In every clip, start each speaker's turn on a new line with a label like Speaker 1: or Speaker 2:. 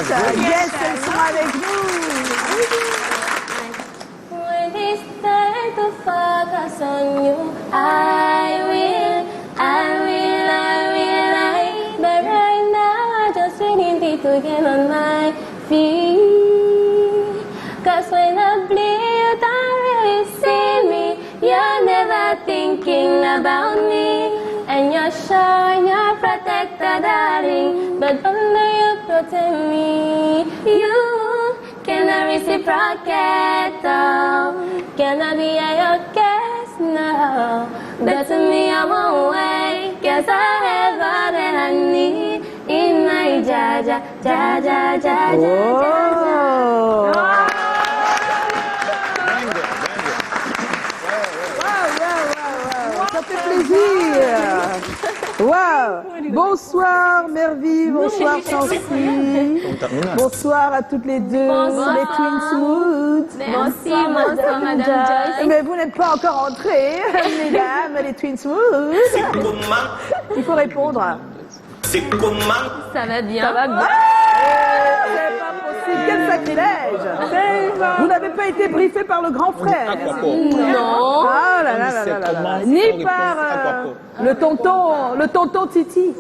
Speaker 1: Yes, elles sont avec nous.
Speaker 2: When it's time to focus on you, I will. But right now I just really need to get on my feet. Cause when I bleed, you don't really see me. You're never thinking about me. And you're sure and you're protected, darling. But only you protect me. You cannot reciprocate, oh. Cannot be at your guest, no. But to me, I won't wait. Cause I have all that I need in my jaja.
Speaker 1: Ça fait plaisir. Wow. Bonsoir Mervy, bonsoir Chancy. Bonsoir à toutes les deux, les Twin Smooth.
Speaker 2: Bonsoir, Madame Joyce.
Speaker 1: Mais vous n'êtes pas encore entrées, mesdames, les Twin Smooth. Il faut répondre.
Speaker 3: C'est comment?
Speaker 2: Ça va bien.
Speaker 1: C'est pas possible, quel sacrilège. Vous n'avez pas été briefé par le grand frère.
Speaker 2: Non.
Speaker 1: Ah là là là là là là. Ni par le tonton Titi.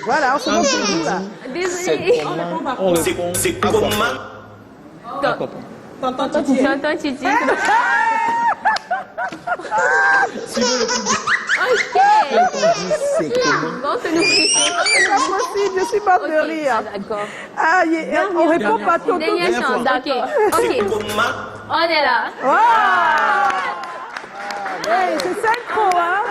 Speaker 1: Voilà, on se montre tout là.
Speaker 2: Désolée.
Speaker 3: C'est comment?
Speaker 2: Tonton Titi. Ok. Bon, c'est nous.
Speaker 1: C'est pas possible, je suis morte de rire.
Speaker 2: D'accord.
Speaker 1: Ah, on répond pas tonton.
Speaker 2: Dernière chance, d'accord. Ok. On est là.
Speaker 1: Hey, c'est synchro, hein?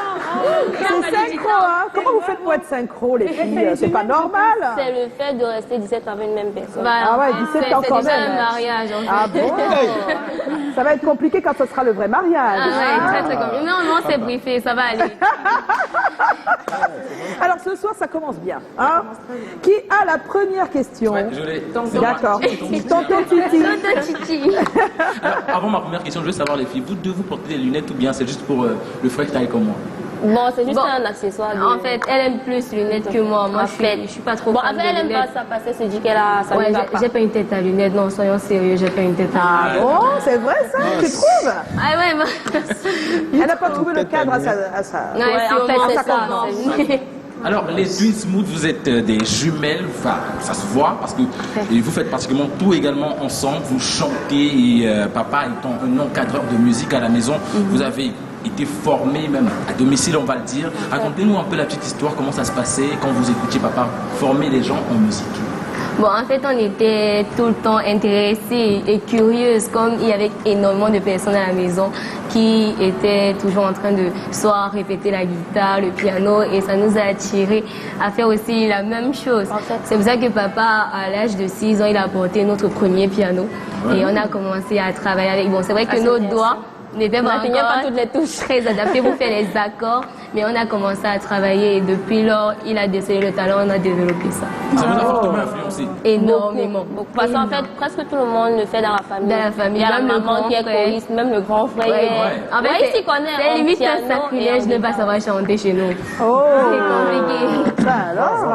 Speaker 1: C'est synchro, hein? Comment vous faites pour être synchro, les filles? C'est pas normal.
Speaker 2: C'est le fait de rester 17 ans avec une même personne.
Speaker 1: Ah ouais, 17 ans quand
Speaker 2: C'est déjà
Speaker 1: même.
Speaker 2: un mariage, en fait.
Speaker 1: Ah bon? Ça va être compliqué quand ce sera le vrai mariage.
Speaker 2: Ah ouais, très très compliqué. Non, c'est briefé, ça va aller.
Speaker 1: Alors ce soir, ça commence bien. Hein? Qui a la première question? D'accord. Tonton Titi.
Speaker 2: Tonton Titi.
Speaker 4: Alors, avant ma première question, je veux savoir, les filles, vous deux, vous portez des lunettes ou bien c'est juste pour le freestyle comme moi?
Speaker 2: Bon, c'est juste un accessoire. En fait, elle aime plus lunettes que moi. Moi, je suis pas trop fan de lunettes. Elle aime pas ça parce qu'elle se dit qu'elle a ça. Ouais, j'ai pas une tête à lunettes. Non, soyons sérieux, j'ai pas une tête à lunettes.
Speaker 1: Ah bon, c'est vrai ça? Tu trouves?
Speaker 2: Ah ouais,
Speaker 1: Elle n'a pas trouvé le cadre à ça.
Speaker 2: Ouais, en fait, c'est ça.
Speaker 4: Alors, les Twin Smooth, vous êtes des jumelles, enfin, ça se voit, parce que vous faites pratiquement tout également ensemble. Vous chantez, et papa étant un encadreur de musique à la maison, vous avez été formé même à domicile, on va le dire. Racontez-nous un peu la petite histoire, comment ça se passait quand vous écoutiez papa former les gens en musique.
Speaker 2: Bon, en fait, on était tout le temps intéressés et curieuses, comme il y avait énormément de personnes à la maison qui étaient toujours en train de soit répéter la guitare, le piano, et ça nous a attirés à faire aussi la même chose. C'est pour ça que papa, à l'âge de 6 ans, il a apporté notre premier piano et on a commencé à travailler avec. Bon, c'est vrai que nos doigts n'étaient pas toutes les touches très adaptées pour faire les accords, mais on a commencé à travailler et depuis lors, il a décelé le talent, on a développé ça.
Speaker 4: Ça vous a fortement influencé?
Speaker 2: Énormément. Parce qu'en fait, presque tout le monde le fait dans la famille. Dans la famille. Il y a la maman qui est choriste, même le grand frère. En fait, il s'y connaît. C'est limite un sacrilège de ne pas savoir chanter chez nous.
Speaker 1: Oh!
Speaker 2: C'est compliqué.
Speaker 1: Alors?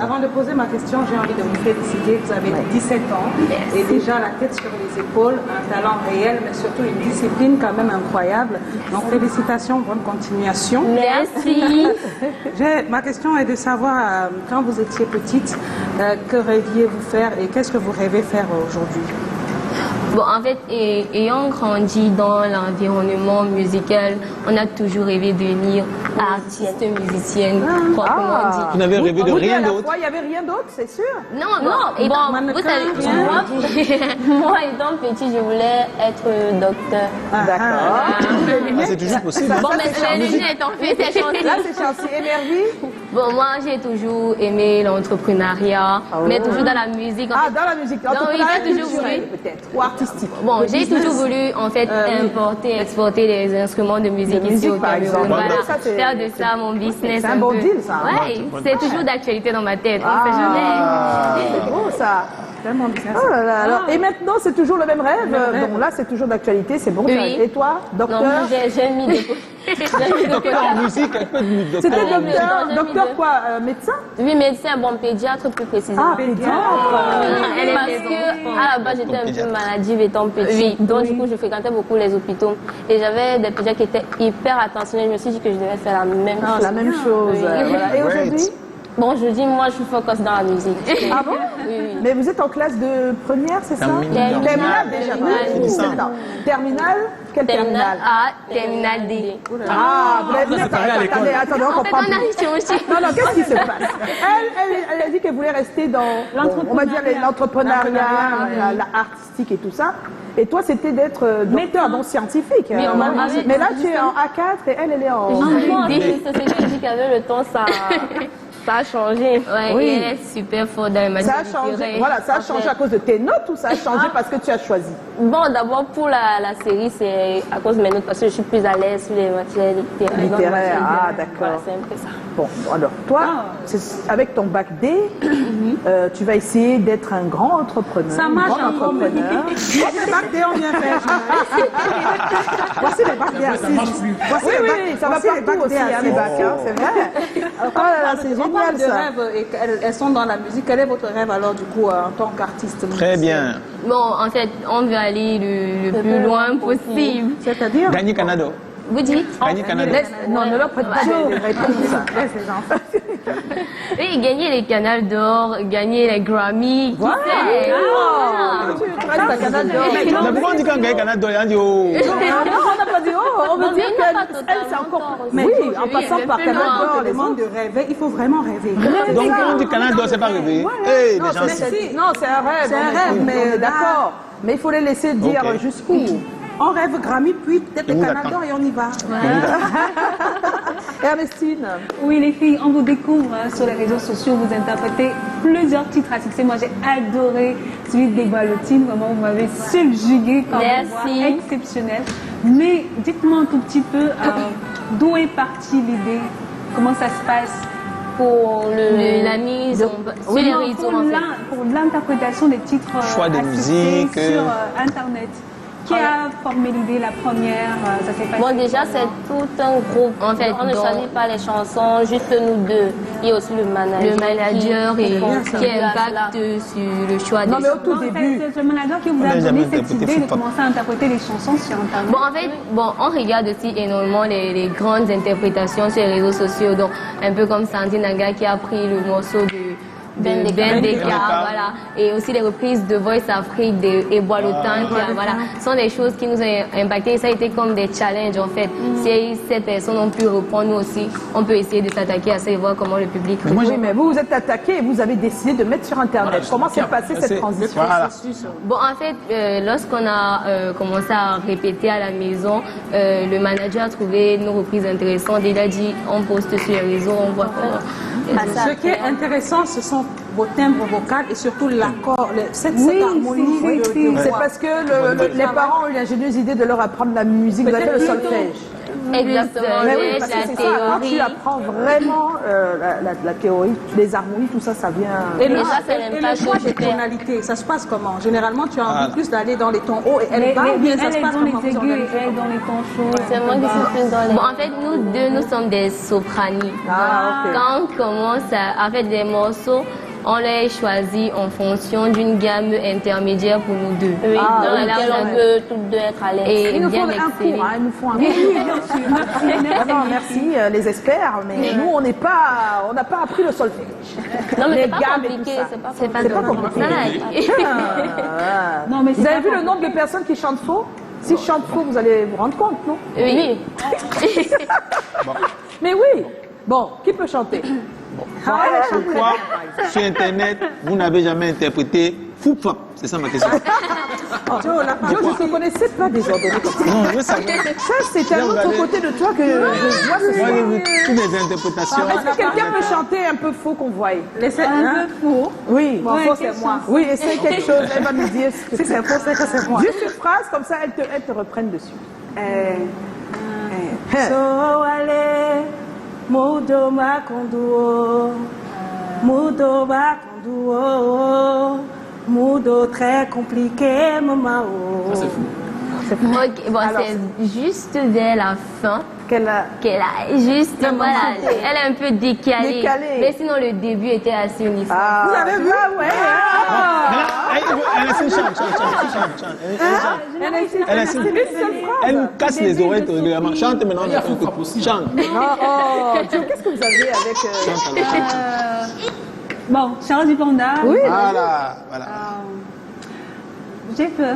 Speaker 5: Avant de poser ma question, j'ai envie de vous féliciter. Vous avez 17 ans et déjà la tête sur les épaules, un talent réel, mais surtout une discipline quand même incroyable. Donc félicitations, bonne continuation.
Speaker 2: Merci.
Speaker 5: Ma question est de savoir, quand vous étiez petite, que rêviez-vous faire et qu'est-ce que vous rêvez faire aujourd'hui?
Speaker 2: Bon, en fait, ayant grandi dans l'environnement musical, on a toujours rêvé de devenir artiste musicienne, proprement dit.
Speaker 6: Vous n'avez rêvé de rien d'autre?
Speaker 1: Il n'y avait rien d'autre, c'est sûr?
Speaker 2: Non. Et bon, vous savez, moi, étant petit, je voulais être docteur.
Speaker 1: D'accord.
Speaker 6: C'est toujours possible.
Speaker 2: Bon, mais les lunettes, en fait, c'est chanté.
Speaker 1: Là, c'est Chancy. Et Mervy?
Speaker 2: Bon, moi, j'ai toujours aimé l'entrepreneuriat, mais toujours dans la musique. En fait.
Speaker 1: Dans la musique.
Speaker 2: Donc, oui, j'ai toujours
Speaker 1: culturelle,
Speaker 2: voulu.
Speaker 1: peut-être. Ou artistique.
Speaker 2: Bon, j'ai toujours voulu, en fait, importer, exporter des instruments de musique ici au
Speaker 1: par exemple.
Speaker 2: Cameroun. Voilà,
Speaker 1: Ça, c'est-
Speaker 2: faire de ça mon business.
Speaker 1: C'est un bon
Speaker 2: peu.
Speaker 1: deal, ça.
Speaker 2: Ouais, c'est toujours d'actualité dans ma tête. On sait jamais.
Speaker 1: C'est beau, ça.
Speaker 5: Tellement business.
Speaker 1: Oh là là, alors, et maintenant, c'est toujours le même rêve. Donc là, c'est toujours d'actualité, c'est bon.
Speaker 2: Oui.
Speaker 1: Et toi, docteur?
Speaker 2: Non, j'ai mis des
Speaker 6: Docteur en musique, un peu de
Speaker 1: C'était
Speaker 6: docteur.
Speaker 1: docteur,
Speaker 2: j'ai
Speaker 1: docteur
Speaker 2: mis
Speaker 1: quoi, médecin?
Speaker 2: Oui, médecin, bon, pédiatre plus précisément.
Speaker 1: Ah, pédiatre.
Speaker 2: Parce que à la base j'étais un peu maladive étant petite, donc du coup je fréquentais beaucoup les hôpitaux et j'avais des pédiatres qui étaient hyper attentionnés. Je me suis dit que je devais faire la même chose.
Speaker 1: La même chose.
Speaker 2: Oui.
Speaker 1: Voilà. Et aujourd'hui?
Speaker 2: Bon, je dis moi je suis focus dans la musique.
Speaker 1: Ah bon?
Speaker 2: Oui.
Speaker 1: Mais vous êtes en classe de première, c'est ça?
Speaker 6: Terminale.
Speaker 1: Terminale déjà.
Speaker 2: Terminale.
Speaker 1: Terminale? Quelle terminale?
Speaker 2: A, terminale D.
Speaker 1: Ah, vous l'avez dit.
Speaker 4: pareil à l'école.
Speaker 1: Attendez, on
Speaker 2: En fait,
Speaker 1: comprend
Speaker 2: on
Speaker 1: plus.
Speaker 2: arrive aussi.
Speaker 1: Non, non, qu'est-ce qui se passe? Elle a dit qu'elle voulait rester dans, on va dire, l'entrepreneuriat, l'art artistique et tout ça. Et toi, c'était d'être docteur, donc scientifique.
Speaker 2: Oui, on m'a dit.
Speaker 1: Mais là, tu es en A4 et elle est en...
Speaker 2: Moi, société dit qu'avec le temps, ça a changé. Ouais,
Speaker 1: Oui.
Speaker 2: et elle est super forte dans les matières
Speaker 1: Ça a changé,
Speaker 2: littéraires.
Speaker 1: voilà, ça a changé à cause de tes notes ou ça a changé parce que tu as choisi?
Speaker 2: Bon, d'abord pour la série, c'est à cause de mes notes parce que je suis plus à l'aise sur les matières littéraires.
Speaker 1: Littéraire, ah, d'accord.
Speaker 2: Voilà, c'est un peu ça.
Speaker 1: Bon, alors toi, avec ton bac D, tu vas essayer d'être un grand entrepreneur.
Speaker 5: Ça marche,
Speaker 1: un grand entrepreneur.
Speaker 5: Les bacs D, on vient faire.
Speaker 1: Voici les bacs D
Speaker 4: Ça
Speaker 1: assises.
Speaker 4: marche plus.
Speaker 1: Oui, oui, ça va partout aussi, hein, les bacs, hein, c'est vrai. Oh là là, c'est
Speaker 5: On parle
Speaker 1: génial
Speaker 5: de
Speaker 1: ça.
Speaker 5: rêve et elles sont dans la musique. Quel est votre rêve alors du coup en tant qu'artiste?
Speaker 6: Très bien.
Speaker 2: Bon, en fait, on veut aller le plus loin possible.
Speaker 5: C'est-à-dire
Speaker 6: Gagner Canada.
Speaker 2: Vous dites
Speaker 6: Gagner Canada.
Speaker 1: Non, ne leur prête pas des réponses.
Speaker 5: laisse les enfants.
Speaker 2: Oui, gagner les canals d'or, gagner les Grammy, qui sait
Speaker 1: Tu restes à Canada.
Speaker 6: Mais pourquoi on dit qu'on gagne Canada? On dit oh.
Speaker 1: Non, on n'a pas dit oh, on veut
Speaker 2: Non,
Speaker 1: dire
Speaker 2: mais non, pas
Speaker 1: qu'elle, c'est
Speaker 2: totalement
Speaker 1: encore...
Speaker 2: tort.
Speaker 1: Oui,
Speaker 2: Oui,
Speaker 1: en passant
Speaker 2: un
Speaker 1: par
Speaker 2: peu
Speaker 1: Canada,
Speaker 2: loin.
Speaker 5: On te demande de rêver, il faut vraiment rêver.
Speaker 6: Donc quand on dit Canada, c'est pas rêver. Eh,
Speaker 1: Non,
Speaker 6: les gens,
Speaker 1: non, c'est un rêve.
Speaker 5: C'est un rêve,
Speaker 1: on
Speaker 5: mais
Speaker 1: est d'accord. Mais il faut les laisser dire
Speaker 6: Ok.
Speaker 1: jusqu'où.
Speaker 5: On rêve Grammy, puis peut-être
Speaker 6: Et
Speaker 5: le
Speaker 6: où
Speaker 5: Canada
Speaker 6: l'attend?
Speaker 5: et on y va.
Speaker 1: Ernestine,
Speaker 7: Oui, les filles, on vous découvre sur les réseaux sociaux, vous interprétez plusieurs titres à succès. Moi, j'ai adoré celui des Ballotines. Vraiment, vous m'avez subjugué comme
Speaker 2: Merci.
Speaker 7: voix exceptionnelle. Mais dites-moi un tout petit peu d'où est partie l'idée, comment ça se passe
Speaker 2: pour la mise sur les
Speaker 7: non,
Speaker 2: réseaux, en fait.
Speaker 7: pour l'interprétation des titres
Speaker 6: Choix de
Speaker 7: à succès
Speaker 6: musique,
Speaker 7: sur Internet. Qui a formé l'idée, la première, ça s'est passé?
Speaker 2: Bon, déjà, c'est tout un groupe. En fait, on ne choisit pas les chansons, juste nous deux. Il y a aussi le manager. Le manager qui impacte sur le choix des
Speaker 1: non mais au tout
Speaker 7: Non,
Speaker 1: début,
Speaker 7: c'est le manager qui vous
Speaker 6: On
Speaker 7: a
Speaker 6: n'a jamais
Speaker 7: donné cette
Speaker 6: interprété
Speaker 7: idée de
Speaker 6: Foupa.
Speaker 7: commencer à interpréter les chansons sur Internet.
Speaker 2: Bon, en fait, on regarde aussi énormément les grandes interprétations sur les réseaux sociaux. Donc, un peu comme Sandy Naga qui a pris le morceau de Ben Deka, voilà. Et aussi les reprises de Voice Afrique, de Ebois Lotan, voilà. Ce sont des choses qui nous ont impacté. Ça a été comme des challenges, en fait. Si ces personnes ont pu reprendre, nous aussi, on peut essayer de s'attaquer à ça et voir comment le public
Speaker 6: moi,
Speaker 1: oui, mais vous vous êtes attaqué et vous avez décidé de mettre sur Internet. Comment s'est passée cette transition?
Speaker 6: Voilà.
Speaker 2: Bon, en fait, lorsqu'on a commencé à répéter à la maison, le manager a trouvé nos reprises intéressantes. Il a dit, on poste sur les réseaux, on voit comment.
Speaker 5: Ce qui est intéressant, ce sont vos timbres vocaux et surtout l'accord, cette harmonie.
Speaker 1: C'est parce que les parents ont eu l'ingénieuse idée de leur apprendre la musique, vous avez fait le solfège.
Speaker 2: Exactement,
Speaker 1: Mais oui,
Speaker 2: la
Speaker 1: parce que c'est ça, quand tu
Speaker 2: théorie.
Speaker 1: apprends vraiment la théorie, les harmonies, tout ça, ça vient...
Speaker 5: Et
Speaker 2: Mais
Speaker 5: le,
Speaker 2: ça, c'est
Speaker 5: et le
Speaker 2: l'impact
Speaker 5: choix
Speaker 2: que
Speaker 5: des
Speaker 2: je fais.
Speaker 5: tonalités, ça se passe comment? Généralement, tu as envie
Speaker 6: Voilà.
Speaker 5: plus d'aller dans les tons hauts et elle va ou bien ça se
Speaker 7: Elle est
Speaker 5: passe
Speaker 7: dans
Speaker 5: comment
Speaker 7: les
Speaker 5: vous
Speaker 7: aigus,
Speaker 5: organisez?
Speaker 7: elle est dans les tons chauds.
Speaker 2: C'est moi qui suis plus dans les... Bon, en fait, nous deux, nous sommes des sopranis.
Speaker 1: Ah, ok.
Speaker 2: Quand on commence à faire des morceaux, on les choisit en fonction d'une gamme intermédiaire pour nous deux. Oui,
Speaker 1: Ah,
Speaker 2: dans
Speaker 1: oui,
Speaker 2: laquelle on peut toutes deux être à l'aise. Et
Speaker 1: Il nous faut
Speaker 2: bien
Speaker 1: un
Speaker 2: exceller.
Speaker 1: cours, hein, il nous faut un cours. Non, merci les experts, mais nous on n'a pas appris le solfège.
Speaker 2: Non, mais
Speaker 1: Les
Speaker 2: c'est pas
Speaker 1: gammes et
Speaker 2: compliqué,
Speaker 1: tout ça.
Speaker 2: c'est pas compliqué.
Speaker 1: compliqué. Ah.
Speaker 7: Non, mais
Speaker 1: Vous
Speaker 7: c'est
Speaker 1: avez vu
Speaker 7: pas
Speaker 1: le nombre de personnes qui chantent faux? Si je chante faux, vous allez vous rendre compte, non?
Speaker 2: Oui.
Speaker 1: Mais oui. Bon, qui peut chanter?
Speaker 6: Pourquoi sur Internet, vous n'avez jamais interprété Foupa? C'est ça ma question.
Speaker 1: Joe, je ne connaissais pas des ordonnées comme ça.
Speaker 6: Non, je veux savoir.
Speaker 1: Ça, c'est un autre côté de toi que je vois ce
Speaker 6: Moi,
Speaker 1: soir.
Speaker 6: j'ai vu toutes les interprétations.
Speaker 1: Est-ce que quelqu'un peut chanter un peu faux qu'on voie?
Speaker 5: Laissez,
Speaker 7: un peu faux.
Speaker 1: Oui.
Speaker 5: Bon, faux, c'est moi.
Speaker 1: Oui, essaye quelque chose, elle va nous dire ce que
Speaker 5: Si c'est faux, c'est que c'est moi.
Speaker 1: Juste une phrase, comme ça, elle te reprenne dessus.
Speaker 5: So ale mudo makunduo mudo bakunduo Mudo très compliqué, maman.
Speaker 4: Ça, c'est fou.
Speaker 2: Ok, bon, c'est juste vers la fin
Speaker 1: Qu'elle a...
Speaker 2: qu'elle a juste, voilà, elle est un peu décalée.
Speaker 1: Décalée.
Speaker 2: Mais sinon, le début était assez uniforme.
Speaker 1: Ah, vous avez vu? Ah ouais.
Speaker 6: Elle nous casse les oreilles régulièrement. Chante maintenant. Chante.
Speaker 1: Oh, Joe, qu'est-ce que vous avez avec...
Speaker 7: Bon, Charles Dupanda.
Speaker 1: Oui.
Speaker 6: Voilà.
Speaker 7: J'ai peur.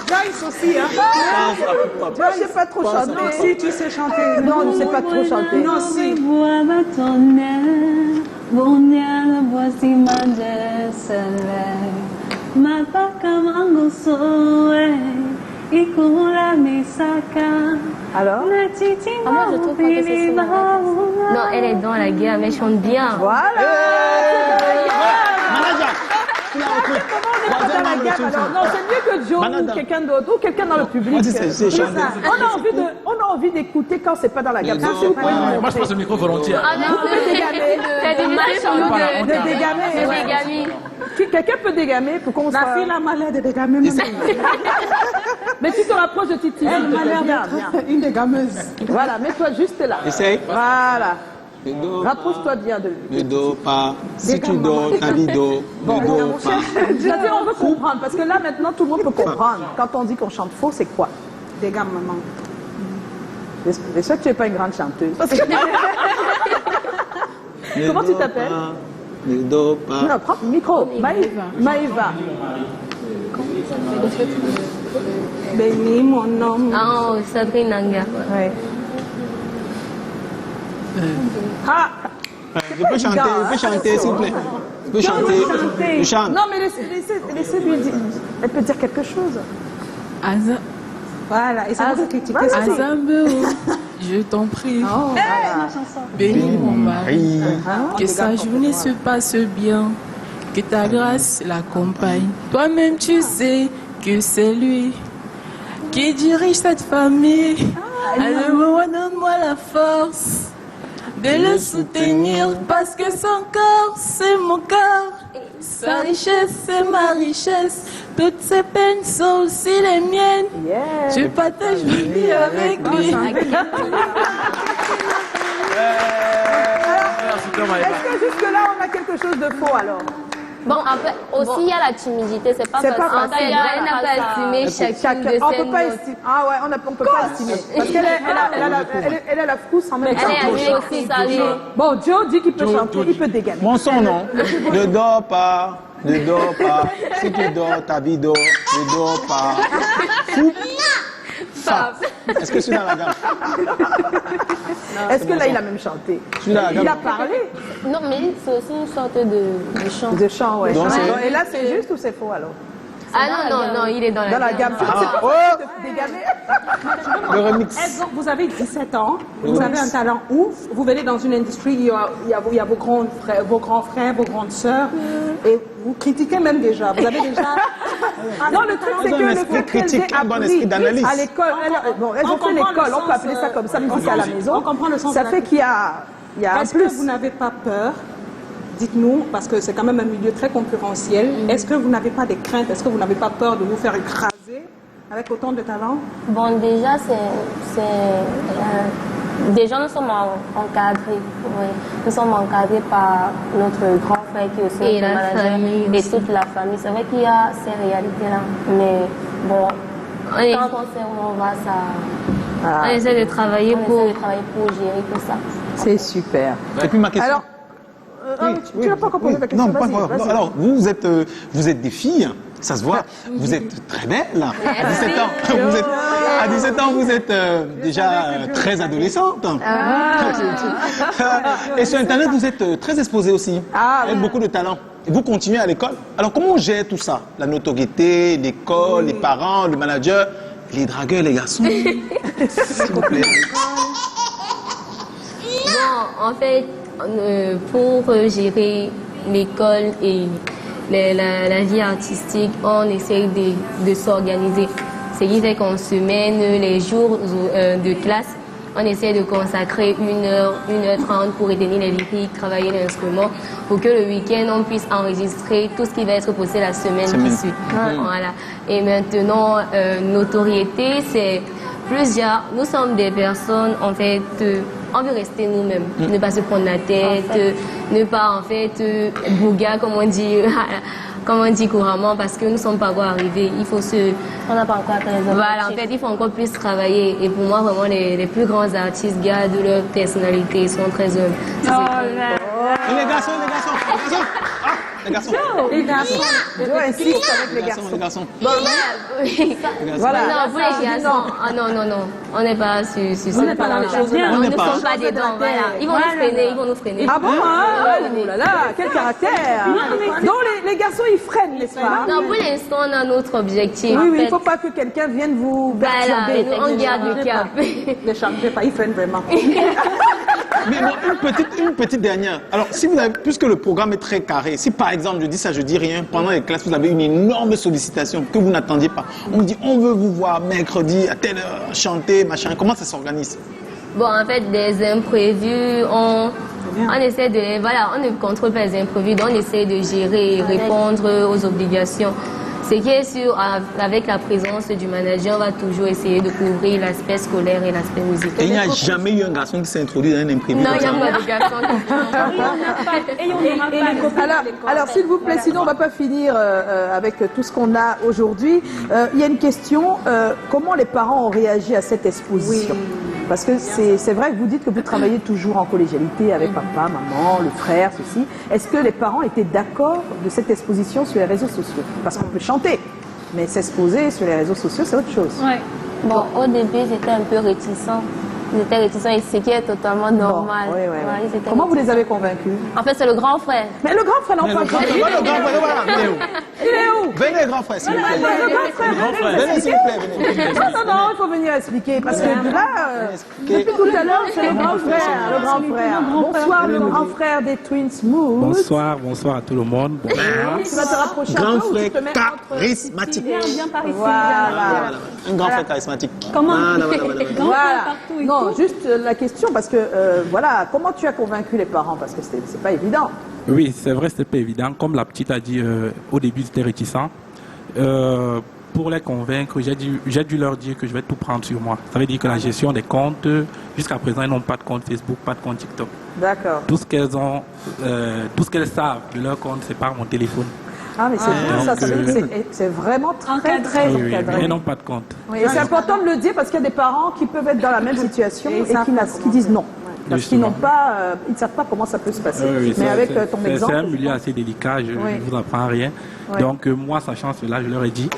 Speaker 5: Joyce aussi, hein.
Speaker 1: Moi, je sais pas trop chanter.
Speaker 5: Non, si tu sais chanter.
Speaker 1: Non, je sais pas trop chanter.
Speaker 5: Non, si.
Speaker 1: Alors?
Speaker 2: Ah, moi, je trouve pas que c'est son artiste. Non, elle est dans la guerre, mais elle chante bien.
Speaker 1: Voilà.
Speaker 6: Manager. Tu l'as recruté.
Speaker 1: Dans la gamme, alors. Non, c'est mieux que Joe ou quelqu'un d'autre ou quelqu'un dans le public.
Speaker 6: Moi, c'est chanter.
Speaker 1: On a envie d'écouter quand c'est pas dans la gamme. Ça, c'est pas
Speaker 4: Moi, je passe le micro volontiers.
Speaker 2: Ah non, c'est du mal
Speaker 1: de dégamer.
Speaker 2: dégamer.
Speaker 1: Quelqu'un peut dégamer pour qu'on
Speaker 5: La
Speaker 1: soit...
Speaker 5: fille, la malade des gamins.
Speaker 1: Mais tu te rapproches de Titi.
Speaker 5: Elle m'a l'air
Speaker 1: Bien,
Speaker 5: d'être
Speaker 1: bien.
Speaker 5: une des gameuses.
Speaker 1: Voilà, mets-toi juste là.
Speaker 6: Essaye.
Speaker 1: Voilà.
Speaker 6: Ne dors
Speaker 1: Rapproche-toi bien de lui.
Speaker 6: Ne dors pas. Si tu dors, ta vie dort. Ne dors pas.
Speaker 1: C'est-à-dire, on veut comprendre, parce que là, maintenant, tout le monde peut comprendre. Quand on dit qu'on chante faux, c'est quoi?
Speaker 5: Des gammes, maman.
Speaker 1: J'espère que tu n'es pas une grande chanteuse. Parce que... Comment tu t'appelles?
Speaker 6: Ne dors pas.
Speaker 1: Non, prends le micro. Maïva.
Speaker 5: Béni mon homme.
Speaker 2: Ah, oh, Sabrine Nanga.
Speaker 1: Ouais. Ah,
Speaker 6: Je peux chanter, s'il vous plaît. Je peux chanter. Je chante.
Speaker 1: non, mais laissez-lui dire. Elle peut dire quelque chose.
Speaker 5: Voilà, et c'est pour critiquer
Speaker 1: Voilà.
Speaker 5: ça.
Speaker 8: Azambeo, je t'en prie,
Speaker 1: Voilà.
Speaker 8: bénis mon mari,
Speaker 1: Ah,
Speaker 8: que sa journée se passe bien, que ta grâce l'accompagne. Toi-même tu sais que c'est lui qui dirige cette famille. Alors donne-moi la force de le soutenir parce que son corps c'est mon corps, sa richesse c'est ma richesse, toutes ses peines sont aussi les miennes.
Speaker 1: Yeah.
Speaker 8: Je partage ma vie avec lui.
Speaker 1: Est-ce que jusque-là, on a quelque chose de faux alors?
Speaker 2: Bon, après, aussi, il y a la timidité. C'est pas
Speaker 1: C'est pas
Speaker 2: facile.
Speaker 1: facile.
Speaker 2: Elle n'a pas estimé chacune de
Speaker 1: On
Speaker 2: ses
Speaker 1: peut pas
Speaker 2: notes.
Speaker 1: estimer. Ah ouais, on peut pas estimer. Parce qu'elle a la frousse en même temps.
Speaker 2: Elle a joué aussi sa vie.
Speaker 1: Bon, Joe dit qu'il peut chanter, il peut dégainer.
Speaker 6: Mon son, non. Ne dors pas. Ne dors pas. Si tu dors, ta vie dort. Ne dors pas. Fou. Est-ce que je suis dans la gamme?
Speaker 1: Est-ce que là, il a même chanté?
Speaker 6: suis dans la gamme.
Speaker 1: Il a parlé
Speaker 2: Non, mais c'est aussi une sorte de chant.
Speaker 1: de chant, ouais.
Speaker 6: Donc,
Speaker 1: Et là, c'est juste ou c'est faux alors?
Speaker 2: Ah non, il est dans
Speaker 1: Dans la gamme. C'est quoi ça, dégainer?
Speaker 6: Le remix.
Speaker 5: Exemple, vous avez 17 ans, vous avez un talent ouf, vous venez dans une industrie, il y a vos grands frères, vos grandes sœurs, et vous critiquez même déjà. Vous avez déjà...
Speaker 1: Non, le truc, c'est que le
Speaker 6: esprit
Speaker 1: fait qu'elles
Speaker 6: critique,
Speaker 1: aient
Speaker 6: un bon
Speaker 1: appris
Speaker 6: esprit d'analyse.
Speaker 1: à l'école, elles ont fait l'école, on peut appeler ça comme ça, même si c'est à la maison.
Speaker 5: On comprend le sens
Speaker 1: Ça
Speaker 5: de la
Speaker 1: fait qu'il y a un
Speaker 5: Est-ce que
Speaker 1: plus.
Speaker 5: vous n'avez pas peur? Dites-nous, parce que c'est quand même un milieu très concurrentiel. Est-ce que vous n'avez pas des craintes? Est-ce que vous n'avez pas peur de vous faire écraser avec autant de talent?
Speaker 2: Bon, déjà, déjà, nous sommes encadrés. Oui. Nous sommes encadrés par notre grand frère qui est aussi Et notre la manager famille et aussi. toute la famille. C'est vrai qu'il y a ces réalités-là. Mais bon, quand on sait où on va, ça... On essaie de travailler pour gérer tout ça.
Speaker 1: C'est super.
Speaker 6: Et puis ma question.
Speaker 1: Alors, tu n'as pas encore posé ta question.
Speaker 6: Non, pas
Speaker 1: Vas-y,
Speaker 6: encore.
Speaker 1: vas-y.
Speaker 6: Alors, vous êtes des filles, ça se voit. Vous êtes très belles. À 17 ans, vous êtes déjà très adolescente. Et sur Internet, vous êtes très exposée aussi. Avec beaucoup de talent. Et vous continuez à l'école. Alors, comment on gère tout ça? La l'école, les parents, le manager, les dragueurs, les garçons. S'il vous plaît.
Speaker 2: Bon, en fait, pour gérer l'école et la vie artistique, on essaye de s'organiser. Ce qui fait qu'on se mène les jours de classe on essaie de consacrer 1h30 pour retenir les lyriques, travailler l'instrument, pour que le week-end, on puisse enregistrer tout ce qui va être posé la semaine qui suit. Voilà. Et maintenant, notoriété, c'est plusieurs. Nous sommes des personnes, en fait, on veut rester nous-mêmes, ne pas se prendre la tête, ne pas, en fait, bouga, comme on dit. Comme on dit couramment, parce que nous ne sommes pas encore arrivés. Il faut se...
Speaker 7: On n'a pas encore atteint les objectifs.
Speaker 2: Voilà, en fait, il faut encore plus travailler. Et pour moi, vraiment, les plus grands artistes gardent leur personnalité, ils sont très humbles.
Speaker 6: Les garçons. Les garçons.
Speaker 1: Les garçons. Joe insiste avec les garçons.
Speaker 6: Les garçons.
Speaker 1: Voilà.
Speaker 2: Non, pour les garçons, non. On n'est pas sur ce
Speaker 7: n'est pas dans les choses.
Speaker 2: On ne sommes pas dedans, voilà. Ils vont nous freiner.
Speaker 1: Ah bon, oh là là, quel caractère. Donc les garçons, ils freinent, n'est-ce pas?
Speaker 2: Non, pour l'instant, on a notre objectif.
Speaker 1: Oui, il ne faut pas que quelqu'un vienne vous perturber.
Speaker 2: Voilà, on garde le cap.
Speaker 5: Ne changez pas, ils freinent vraiment.
Speaker 6: Mais bon, une petite dernière. Alors, si vous avez, puisque le programme est très carré, si par exemple, je dis ça, je dis rien, pendant les classes, vous avez une énorme sollicitation que vous n'attendiez pas. On vous dit, on veut vous voir mercredi à telle heure, chanter, machin. Comment ça s'organise?
Speaker 2: Bon, en fait, des imprévus, on essaie de... Voilà, on ne contrôle pas les imprévus, donc on essaie de gérer et répondre aux obligations. Ce qui est sûr, avec la présence du manager, on va toujours essayer de couvrir l'aspect scolaire et l'aspect musical.
Speaker 6: Et il n'y a jamais eu un garçon qui s'est introduit dans un imprévu.
Speaker 2: Non, il n'y a pas de garçon.
Speaker 1: Alors, s'il vous plaît, sinon on ne va pas finir avec tout ce qu'on a aujourd'hui. Il y a une question, comment les parents ont réagi à cette exposition? Parce que c'est vrai que vous dites que vous travaillez toujours en collégialité avec papa, maman, le frère, ceci. Est-ce que les parents étaient d'accord de cette exposition sur les réseaux sociaux? Parce qu'on peut chanter, mais s'exposer sur les réseaux sociaux, c'est autre chose.
Speaker 7: Ouais.
Speaker 2: Bon, au début, j'étais un peu réticent. Ils étaient réticents et ce qui est totalement normal.
Speaker 1: Bon, comment vous les avez convaincus?
Speaker 2: En fait, c'est le grand frère.
Speaker 1: Mais le grand frère, non, pas le grand frère.
Speaker 6: Le grand frère, voilà. Il est où? Venez, grand frère, s'il vous plaît.
Speaker 1: Le grand frère,
Speaker 6: venez, s'il vous plaît.
Speaker 1: Non, il faut venir expliquer. Parce que là, depuis tout à l'heure, c'est le grand frère. Le grand frère. Bonsoir, le grand frère des Twin Smooth.
Speaker 9: Bonsoir à tout le monde.
Speaker 1: Tu vas te rapprocher un
Speaker 6: Grand
Speaker 1: peu ou tu
Speaker 6: frère
Speaker 1: te mets
Speaker 6: charismatique.
Speaker 7: Viens par ici.
Speaker 1: Voilà.
Speaker 6: Un grand frère charismatique.
Speaker 7: Comment
Speaker 1: Voilà. Non, juste la question, parce que, voilà, comment tu as convaincu les parents? Parce que c'est pas évident.
Speaker 9: Oui, c'est vrai, c'était pas évident. Comme la petite a dit au début, c'était réticent. Pour les convaincre, j'ai dû leur dire que je vais tout prendre sur moi. Ça veut dire que la gestion des comptes, jusqu'à présent, ils n'ont pas de compte Facebook, pas de compte TikTok.
Speaker 1: D'accord.
Speaker 9: Tout ce qu'elles ont, tout ce qu'elles savent de leur compte, c'est par mon téléphone.
Speaker 1: Ah, mais c'est bien, ça, c'est vraiment très, très
Speaker 9: Oui,
Speaker 1: encadré.
Speaker 9: mais ils n'ont pas de compte.
Speaker 1: Oui, et c'est important de le dire parce qu'il y a des parents qui peuvent être dans la même situation et qui disent non. Parce qu'ils n'ont pas, ils ne savent pas comment ça peut se passer. Mais avec ton exemple.
Speaker 9: C'est un milieu assez délicat, je ne vous apprends rien. Donc, moi, sachant cela, je leur ai dit,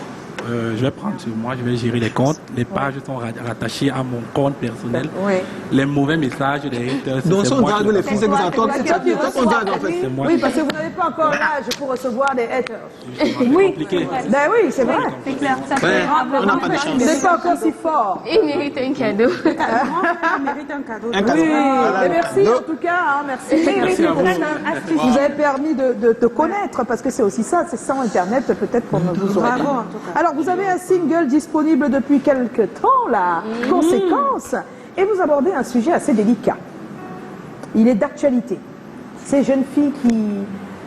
Speaker 9: je vais prendre sur moi, je vais gérer les comptes. Les pages sont rattachées à mon compte personnel. Les mauvais messages, les haters,
Speaker 6: donc, si on drague les filles, c'est que ça tombe. C'est toi qu'on drague, en fait.
Speaker 1: Oui, parce que vous n'avez pas encore l'âge pour recevoir des haters.
Speaker 9: Oui, compliqué.
Speaker 1: Ben oui, c'est vrai.
Speaker 7: C'est clair.
Speaker 6: On n'a pas de chance.
Speaker 1: C'est pas encore si fort.
Speaker 2: Il mérite un cadeau.
Speaker 5: Il mérite un cadeau.
Speaker 6: Un cadeau.
Speaker 1: Oui, et merci en tout cas, hein, merci.
Speaker 9: Merci à vous.
Speaker 1: Vous avez permis de te connaître, parce que c'est aussi ça, c'est sans Internet, peut-être qu'on ne vous aurait
Speaker 5: Bravo,
Speaker 1: pas.
Speaker 5: en tout cas.
Speaker 1: Alors, vous avez un single disponible depuis quelques temps, là, Conséquences, et vous abordez un sujet assez délicat. Il est d'actualité. Ces jeunes filles qui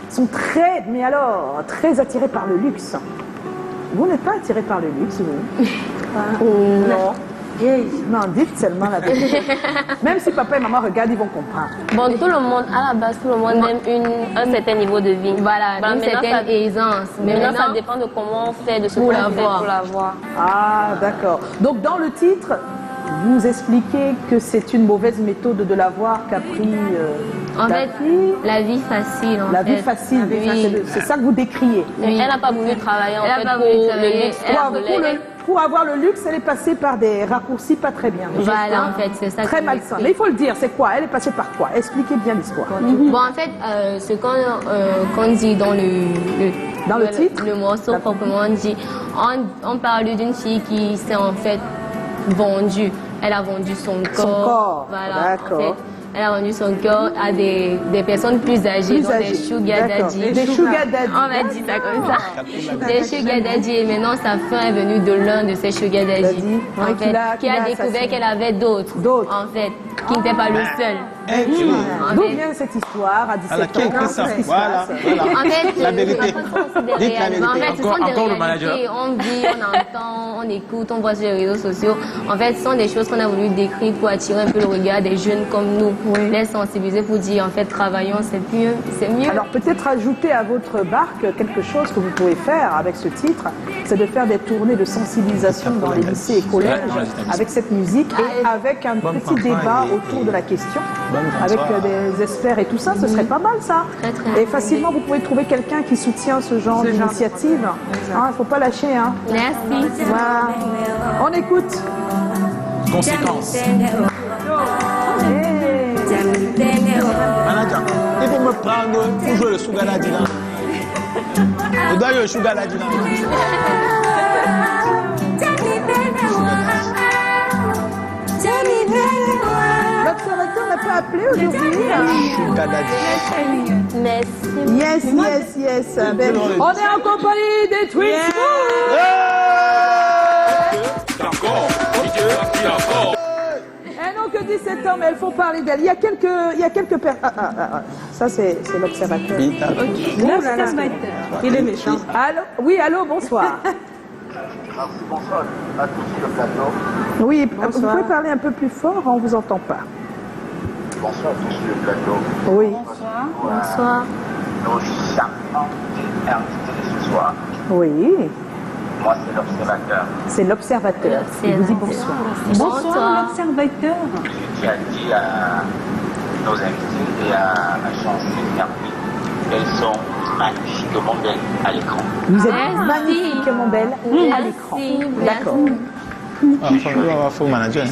Speaker 1: sont très, mais alors, très attirées par le luxe. Vous n'êtes pas attirée par le luxe, vous? Non. Non, dites seulement la vérité. Même si papa et maman regardent, ils vont comprendre.
Speaker 2: Bon, tout le monde, à la base, tout le monde aime un certain niveau de vie. Voilà, une certaine aisance. Mais maintenant, ça dépend de comment on fait, de ce qu'on fait pour l'avoir.
Speaker 1: Ah, d'accord. Donc, dans le titre, vous expliquez que c'est une mauvaise méthode de l'avoir qu'a pris...
Speaker 2: En fait, la vie facile.
Speaker 1: La vie facile, c'est ça que vous décriez.
Speaker 2: Oui. Elle n'a pas voulu travailler en fait pour le luxe.
Speaker 1: Pour avoir le luxe, elle est passée par des raccourcis pas très bien.
Speaker 2: Voilà, en fait, c'est ça.
Speaker 1: Très malsain. Mais il faut le dire, c'est quoi? Elle est passée par quoi? Expliquez bien l'histoire.
Speaker 2: Bon, en fait, ce qu'on dit dans le
Speaker 1: titre,
Speaker 2: le morceau proprement dit, on parle d'une fille qui s'est en fait vendue. Elle a vendu son corps.
Speaker 1: Son corps,
Speaker 2: voilà,
Speaker 1: d'accord.
Speaker 2: en fait. elle a vendu son cœur à des personnes plus âgées, donc des sugar daddy.
Speaker 1: Des sugar daddy.
Speaker 2: On va dire ça comme ça. Des sugar daddy. Et maintenant, sa fin est venue de l'un de ces sugar daddy. En fait, qui a découvert qu'elle avait d'autres. En fait, qui n'était pas le seul.
Speaker 1: D'où vient cette histoire à 17 ans?
Speaker 6: Qui a écrit ça? Voilà.
Speaker 2: En fait,
Speaker 6: La vérité. Dites la vérité.
Speaker 2: En fait, ce sont des
Speaker 4: Encore le
Speaker 2: réalités.
Speaker 4: manager.
Speaker 2: On vit, on entend, on écoute, on voit sur les réseaux sociaux. En fait, ce sont des choses qu'on a voulu décrire pour attirer un peu le regard des jeunes comme nous. Les sensibiliser pour dire, en fait, travaillons, c'est mieux.
Speaker 1: Alors peut-être ajouter à votre barque quelque chose que vous pouvez faire avec ce titre, c'est de faire des tournées de sensibilisation dans les lycées et collèges avec cette musique et avec un petit débat autour de la question, avec des experts et tout ça, ce serait pas mal ça. Et facilement vous pouvez trouver quelqu'un qui soutient ce genre d'initiative. Il faut pas lâcher. Hein.
Speaker 2: Merci.
Speaker 1: Voilà. On écoute.
Speaker 4: Conséquences.
Speaker 6: Manager, il faut me prendre pour jouer le Sugar Daddy là. Je dois jouer le Sugar Daddy là.
Speaker 1: L'observateur n'a pas appelé aujourd'hui.
Speaker 6: Sugar Daddy.
Speaker 2: Merci.
Speaker 1: Yes. Ben, on est en compagnie des Twins. Elle n'a que 17 ans, mais elle faut parler d'elle. Il y a quelques personnes. Ça, c'est l'observateur.
Speaker 5: L'observateur. Il est méchant.
Speaker 1: Allô? Oui, allô, bonsoir.
Speaker 10: Bonsoir à tous sur le plateau.
Speaker 1: Oui, vous pouvez parler un peu plus fort, on ne vous entend pas.
Speaker 10: Bonsoir à tous sur le plateau.
Speaker 1: Oui.
Speaker 2: Bonsoir.
Speaker 10: Nos champions invités ce soir.
Speaker 1: Oui,
Speaker 10: Moi, c'est l'observateur.
Speaker 1: c'est l'observateur. Il vous dit bonsoir.
Speaker 7: Bonsoir, l'observateur.
Speaker 10: Je tiens à dire à nos invités et à ma chancelle Carmi qu'elles sont magnifiquement belles à l'écran.
Speaker 1: Vous êtes
Speaker 2: Merci.
Speaker 1: magnifiquement belle à l'écran. D'accord.
Speaker 6: Il faut manager.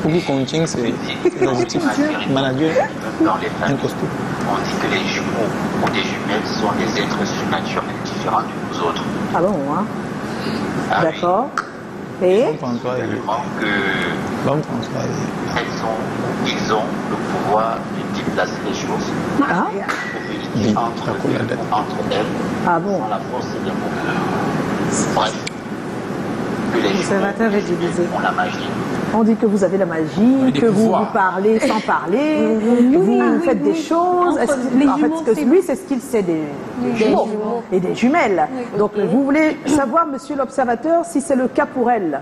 Speaker 6: Pour vous coaching, c'est positif. Manager,
Speaker 10: Dans les
Speaker 6: un
Speaker 10: familles,
Speaker 6: costume.
Speaker 10: on dit que les jumeaux ou des jumelles sont des êtres surnaturels différents de nous autres.
Speaker 1: Ah bon, hein?
Speaker 10: Ah oui.
Speaker 1: D'accord. Et
Speaker 6: Bon François,
Speaker 10: Tellement que
Speaker 6: bon François.
Speaker 10: ils ont le pouvoir de déplacer les choses.
Speaker 1: ah,
Speaker 10: Communiquer entre elles,
Speaker 1: ah bon.
Speaker 10: sans la force des mots. Bref, que les
Speaker 5: L'observateur est divisé.
Speaker 10: ont la magie.
Speaker 1: On dit que vous avez la magie,
Speaker 4: des
Speaker 1: que vous
Speaker 4: pouvoirs.
Speaker 1: parlez sans parler, vous faites des choses. Est-ce que-
Speaker 7: Les
Speaker 1: en fait,
Speaker 7: jumeaux,
Speaker 1: ce que lui, c'est ce qu'il sait des jumeaux et des jumelles. Donc, vous voulez savoir, monsieur l'observateur, si c'est le cas pour elle.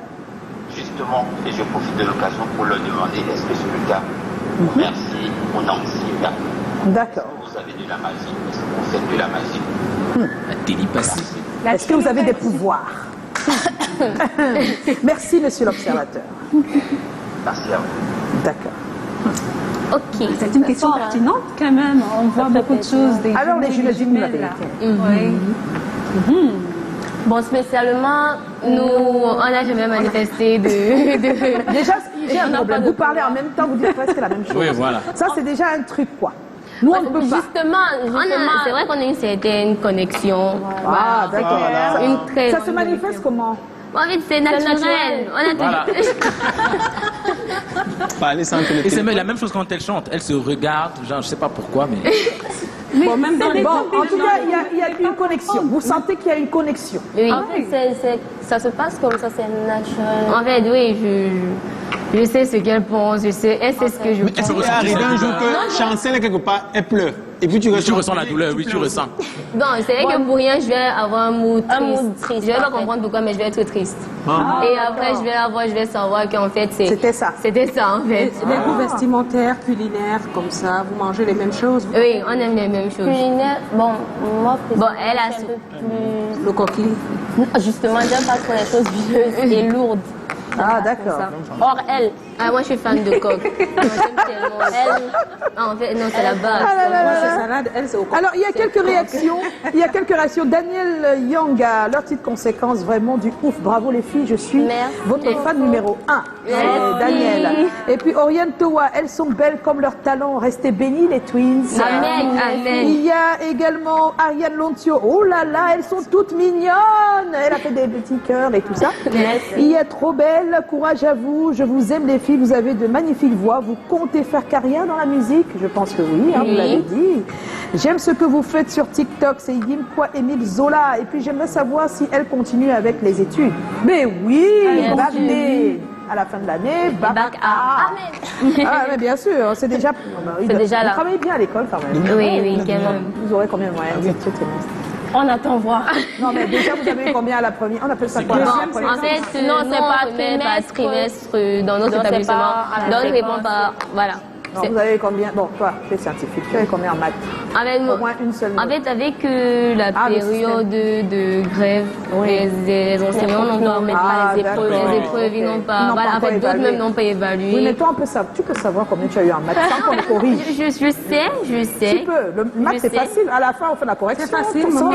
Speaker 10: Justement, et je profite de l'occasion pour leur demander est-ce que c'est le cas. Merci, mon ancien.
Speaker 1: D'accord.
Speaker 10: Vous avez de la magie. Est-ce que vous faites de la magie?
Speaker 4: La télépathie.
Speaker 1: Est-ce que vous avez des pouvoirs? Merci, monsieur l'observateur.
Speaker 10: Merci à vous.
Speaker 1: D'accord.
Speaker 2: Ok.
Speaker 7: C'est une question pertinente quand même. On voit beaucoup de choses. Des
Speaker 1: Alors, les jumelles, dites-nous la
Speaker 7: là.
Speaker 1: vérité.
Speaker 7: Oui.
Speaker 2: Bon, spécialement, nous, on n'a jamais manifesté de...
Speaker 1: Déjà, j'ai un
Speaker 2: On n'a
Speaker 1: problème.
Speaker 2: pas de
Speaker 1: Vous parlez en même temps, vous dites presque la même chose.
Speaker 4: Oui, voilà.
Speaker 1: Ça, c'est déjà un truc, quoi. Nous, on ne peut pas.
Speaker 2: Justement, c'est vrai qu'on a une certaine connexion.
Speaker 1: Ah, d'accord.
Speaker 6: Voilà.
Speaker 2: Une très
Speaker 1: Ça se
Speaker 2: grande
Speaker 1: manifeste comment?
Speaker 2: En fait, c'est naturel. On a
Speaker 4: Voilà.
Speaker 6: Parler sans que le
Speaker 4: Et c'est même la même chose quand elle chante. Elle se regarde, genre, je sais pas pourquoi, mais.
Speaker 5: Bon, même dans les
Speaker 1: Bon, en tout cas, il y a une connexion. Vous sentez qu'il y a une connexion.
Speaker 2: Oui.
Speaker 11: En fait, ça se passe comme ça, c'est naturel.
Speaker 2: En fait, oui, je sais ce qu'elle pense, elle sait ce que je
Speaker 4: Elle se
Speaker 2: pense.
Speaker 6: Il est arrivé un jour que Chancel, quelque part, elle pleure. Et puis tu
Speaker 4: ressens la douleur, oui, tu ressens.
Speaker 2: Bon, c'est vrai que pour rien, je vais avoir un mood triste.
Speaker 11: Un mood triste,
Speaker 2: Je vais pas
Speaker 11: parfait.
Speaker 2: comprendre pourquoi, mais je vais être triste.
Speaker 6: Ah.
Speaker 2: Et après, je vais la voir, je vais savoir qu'en fait,
Speaker 1: C'était ça.
Speaker 2: C'était ça, en fait.
Speaker 5: Les goûts vestimentaires, culinaires, comme ça, vous mangez les mêmes choses.
Speaker 2: Oui, on aime les mêmes choses.
Speaker 11: Culinaire, bon, moi,
Speaker 2: Bon, elle a
Speaker 11: c'est un peu plus...
Speaker 5: Le coquille.
Speaker 11: Justement, j'aime pas trop les choses vieuses et lourdes.
Speaker 1: Ah, d'accord.
Speaker 11: Or, elle,
Speaker 2: Ah, moi, je suis fan de coq. J'aime tellement. Elle... Ah, en fait, non, c'est la base.
Speaker 5: Moi, c'est salade, elle, c'est au coquille.
Speaker 1: Alors, il y a quelques réactions. Il y a quelques réactions. Daniel Young a leur petite conséquence vraiment du ouf. Bravo les filles, je suis
Speaker 11: Merci.
Speaker 1: votre fan numéro 1.
Speaker 2: Merci.
Speaker 1: Daniel. Et puis Oriane Towa, elles sont belles comme leur talent. Restez bénis les twins.
Speaker 2: Amen, amen.
Speaker 1: Il y a également Ariane Lontio. Oh là là, elles sont toutes mignonnes. Elle a fait des petits cœurs et tout ça.
Speaker 2: Merci.
Speaker 1: Il y a trop belle. belle, courage à vous. Je vous aime les filles, vous avez de magnifiques voix. Vous comptez faire carrière dans la musique? Je pense que oui, hein, vous l'avez dit. J'aime ce que vous faites sur TikTok, c'est Yimkwa Émile Zola. Et puis j'aimerais savoir si elle continue avec les études. Mais oui, Babné. À la fin de l'année, Bac A. Ah, mais bien sûr, c'est déjà...
Speaker 2: C'est déjà là.
Speaker 1: Vous travaillez bien à l'école quand même.
Speaker 2: Oui, quand même.
Speaker 1: Vous aurez combien de moyens?
Speaker 2: On attend voir.
Speaker 1: Non, mais déjà, vous avez eu combien à la première? On appelle ça quoi?
Speaker 2: En fait, non, c'est pas trimestre dans notre établissement. Donc, ils répondent pas. Voilà.
Speaker 1: Non, vous avez combien? Bon, toi, tu es scientifique. Tu avais combien en maths? Au moins une seule note.
Speaker 2: En fait, avec la période de grève, les enseignants n'ont pas les épreuves, ils n'ont pas. Voilà, en fait, d'autres même n'ont pas évalué.
Speaker 1: Oui, mais toi, tu peux savoir combien tu as eu en maths sans qu'on corrige.
Speaker 2: Je sais.
Speaker 1: Tu peux. Le maths, c'est facile. À la fin, on fait la correction.
Speaker 5: C'est facile, maman.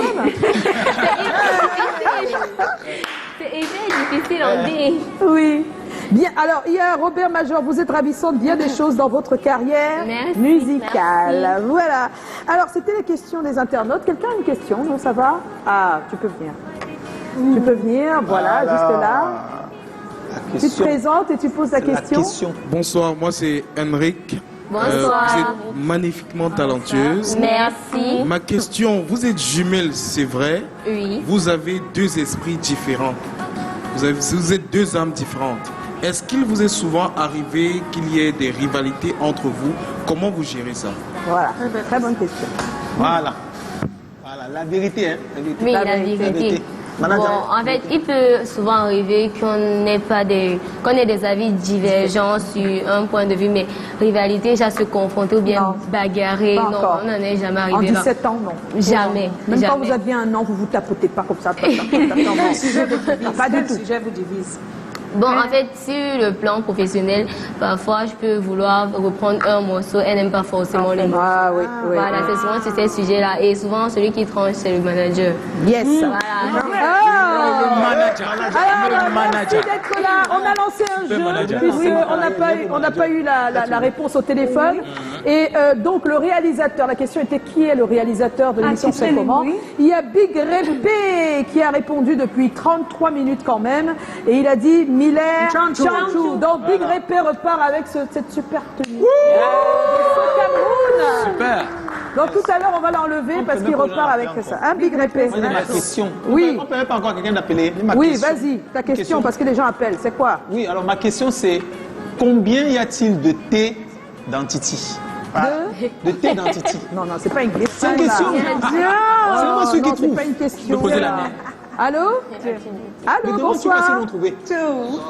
Speaker 2: C'est hyper difficile, on dit.
Speaker 1: Oui. Bien, alors, il y a Robert Major, vous êtes ravissante, bien des choses dans votre carrière musicale.
Speaker 2: Merci.
Speaker 1: Voilà. Alors, c'était la question des internautes. Quelqu'un a une question? Non, ça va? Ah, tu peux venir. Tu peux venir, voilà, juste là. Tu te présentes et tu poses la question.
Speaker 12: Bonsoir, moi c'est Henrik.
Speaker 2: Bonsoir.
Speaker 12: Vous êtes magnifiquement talentueuse.
Speaker 2: Merci.
Speaker 12: Ma question, vous êtes jumelles, c'est vrai?
Speaker 2: Oui.
Speaker 12: Vous avez deux esprits différents. Vous êtes deux âmes différentes. Est-ce qu'il vous est souvent arrivé qu'il y ait des rivalités entre vous? Comment vous gérez ça?
Speaker 1: Voilà, très bonne question.
Speaker 6: Voilà. Voilà, la vérité, hein.
Speaker 2: Oui, la vérité. Bon, en fait, il peut souvent arriver qu'on ait des avis divergents sur un point de vue, mais rivalité, déjà se confronter ou bien bagarrer, non, on n'en est jamais arrivé.
Speaker 1: En 17 ans, non.
Speaker 2: Jamais.
Speaker 1: Même quand vous aviez un an, vous vous tapotez pas comme ça. Pas du tout.
Speaker 5: Le sujet vous divise.
Speaker 2: Bon, en fait, sur le plan professionnel, parfois, je peux vouloir reprendre un morceau, elle n'aime pas forcément le morceau.
Speaker 1: Ah oui, oui.
Speaker 2: Voilà, c'est souvent sur ces sujets-là. Et souvent, celui qui tranche, c'est le manager.
Speaker 1: Yes.
Speaker 2: Voilà.
Speaker 1: Alors, merci d'être là. On a lancé un jeu, puisqu'on n'a pas eu la réponse au téléphone. Et donc, le réalisateur, la question était qui est le réalisateur de l'émission C'est comment? Il y a Big Répé qui a répondu depuis 33 minutes quand même. Et il a dit Miller Chanchou. Donc, Big Répé repart avec cette super tenue. Cameroun.
Speaker 4: Super.
Speaker 1: Donc, tout à l'heure, on va l'enlever parce qu'il repart avec ça. Un Big Répé.
Speaker 6: Ma question.
Speaker 1: Oui.
Speaker 6: On ne peut même pas encore quelqu'un d'appeler.
Speaker 1: Oui, vas-y, ta question, parce que les gens appellent. C'est quoi?
Speaker 6: Oui, alors ma question c'est combien y a-t-il de thé dans Titi? De thé dans Titi?
Speaker 1: Non, non, c'est pas une question.
Speaker 6: C'est une question. C'est moi ceux qui trouvent.
Speaker 1: C'est pas une question.
Speaker 4: Posez la main.
Speaker 1: Allô? Allô, bonsoir.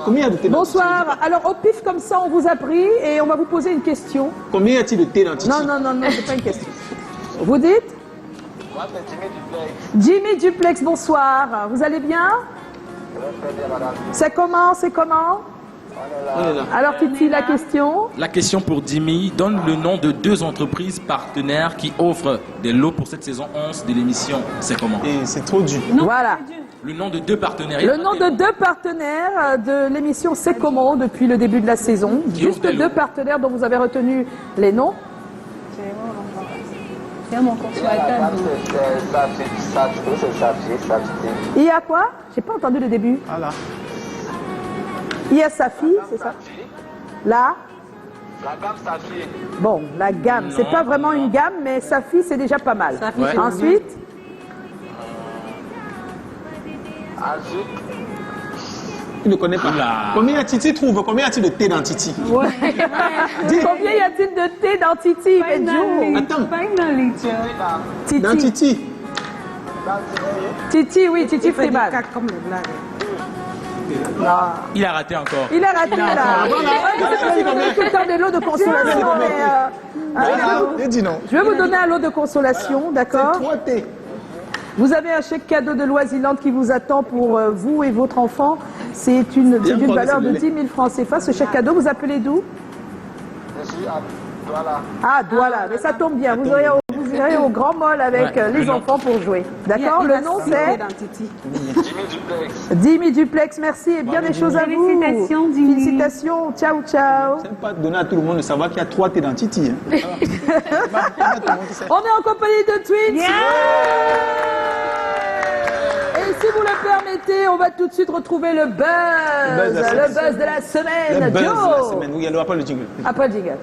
Speaker 6: Combien y a de thé dans Titi?
Speaker 1: Bonsoir. Alors, au pif comme ça, on vous a pris et on va vous poser une question.
Speaker 6: Combien y a-t-il de thé dans Titi?
Speaker 1: Non, non, non, non, c'est pas une question. Vous dites? Jimmy Duplex, bonsoir. Vous allez bien? C'est comment? C'est comment? Alors, Titi, la question?
Speaker 4: La question pour Dimi, donne le nom de deux entreprises partenaires qui offrent des lots pour cette saison 11 de l'émission C'est comment?
Speaker 6: Et c'est trop dur.
Speaker 1: Voilà.
Speaker 4: Le nom de deux partenaires.
Speaker 1: Le nom de deux partenaires de l'émission C'est comment depuis le début de la saison. Juste deux partenaires dont vous avez retenu les noms. Il y a quoi? J'ai pas entendu le début.
Speaker 6: Voilà.
Speaker 1: Il y a Safi, c'est ça? Là?
Speaker 10: La gamme Safi.
Speaker 1: Bon, la gamme, c'est pas vraiment une gamme, mais Safi, c'est déjà pas mal.
Speaker 5: Safi,
Speaker 1: ensuite?
Speaker 6: Il ne connaît pas. Combien y a Titi trouve? Combien y a-t-il de thé dans Titi?
Speaker 1: Ouais. Combien y a-t-il de thé dans Titi?
Speaker 6: Attends.
Speaker 1: Titi.
Speaker 6: Dans Titi.
Speaker 1: Titi, oui, Titi Freeman.
Speaker 5: Comme les blagues.
Speaker 4: Il a raté encore.
Speaker 1: Il a raté là. Tout le temps des lots de consolation. Je vais vous donner un lot de consolation, d'accord? Vous avez un chèque cadeau de Loisiland qui vous attend pour vous et votre enfant. C'est d'une valeur de 10 000 francs CFA. Ce chèque cadeau, vous appelez d'où?
Speaker 10: Je suis à Douala.
Speaker 1: Ah, Douala. Mais ça tombe bien. Vous irez au Grand Mall avec les enfants pour jouer. D'accord? Le nom, c'est
Speaker 10: Jimmy Duplex.
Speaker 1: Jimmy Duplex. Merci et bien des choses à vous.
Speaker 7: Félicitations, Jimmy.
Speaker 1: Félicitations. Ciao, ciao.
Speaker 6: C'est pas donner à tout le monde de savoir qu'il y a 3 thés dans Titi.
Speaker 1: On est en compagnie de Twins. Et si vous le permettez, on va tout de suite retrouver le buzz de la semaine.
Speaker 6: Le buzz de la
Speaker 1: Joe.
Speaker 6: semaine. Oui, alors après le jingle.
Speaker 1: Après le jingle.